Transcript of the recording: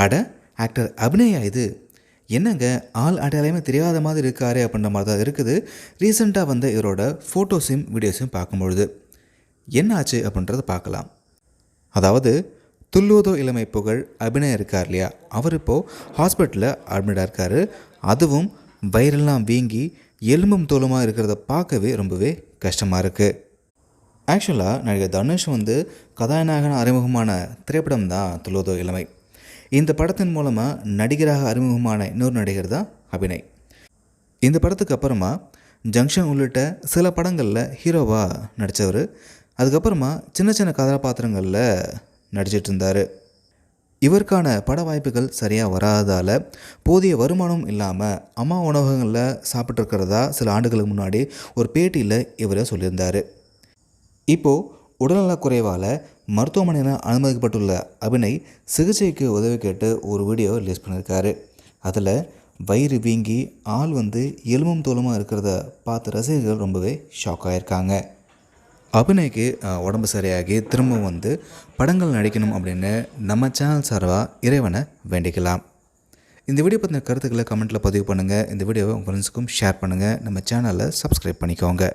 அட, ஆக்டர் அபிநயா இது? என்னங்க ஆள் அடையாளமே தெரியாத மாதிரி இருக்காரு அப்படின்ற மாதிரி தான் இருக்குது ரீசெண்டாக வந்த இவரோட ஃபோட்டோஸையும் வீடியோஸையும் பார்க்கும்பொழுது. என்ன ஆச்சு அப்படின்றத பார்க்கலாம். அதாவது துள்ளுவதோ இளமை புகழ் அபிநயா இருக்கார் இல்லையா, அவர் இப்போது ஹாஸ்பிட்டலில் அட்மிட்டாக இருக்கார். அதுவும் வயிறெல்லாம் வீங்கி எலும்பும் தோலுமாக இருக்கிறத பார்க்கவே ரொம்பவே கஷ்டமாக இருக்குது. ஆக்சுவலாக நடிகர் தனுஷ் கதாநாயகன் அறிமுகமான திரைப்படம் தான் துள்ளுவதோ இளமை. இந்த படத்தின் மூலமாக நடிகராக அறிமுகமான இன்னொரு நடிகர் தான் அபிநய். இந்த படத்துக்கு அப்புறமா ஜங்ஷன் உள்ளிட்ட சில படங்களில் ஹீரோவாக நடித்தவர். அதுக்கப்புறமா சின்ன சின்ன கதாபாத்திரங்களில் நடிச்சிட்டு இருந்தார். இவருக்கான பட வாய்ப்புகள் சரியாக வராததால் போதிய வருமானம் இல்லாமல் அம்மா உணவகங்களில் சாப்பிட்ருக்கிறதா சில ஆண்டுகளுக்கு முன்னாடி ஒரு பேட்டியில் இவரை சொல்லியிருந்தார். இப்போது உடல்நலக் குறைவால் மருத்துவமனையில் அனுமதிக்கப்பட்டுள்ள அபிநய் சிகிச்சைக்கு உதவி கேட்டு ஒரு வீடியோ ரிலீஸ் பண்ணியிருக்காரு. அதில் வயிறு வீங்கி ஆள் எலும்பும் தோலுமாக இருக்கிறத பார்த்து ரசிகர்கள் ரொம்பவே ஷாக் ஆகியிருக்காங்க. அபிநய்க்கு உடம்பு சரியாகி திரும்ப படங்கள் நடிக்கணும் அப்படின்னு நம்ம சேனல் சார்பாக இறைவனை வேண்டிக்கலாம். இந்த வீடியோ பற்றின கருத்துக்களை கமெண்ட்டில் பதிவு பண்ணுங்கள். இந்த வீடியோவை உங்கள் ஃப்ரெண்ட்ஸுக்கும் ஷேர் பண்ணுங்கள். நம்ம சேனலை சப்ஸ்கிரைப் பண்ணிக்கோங்க.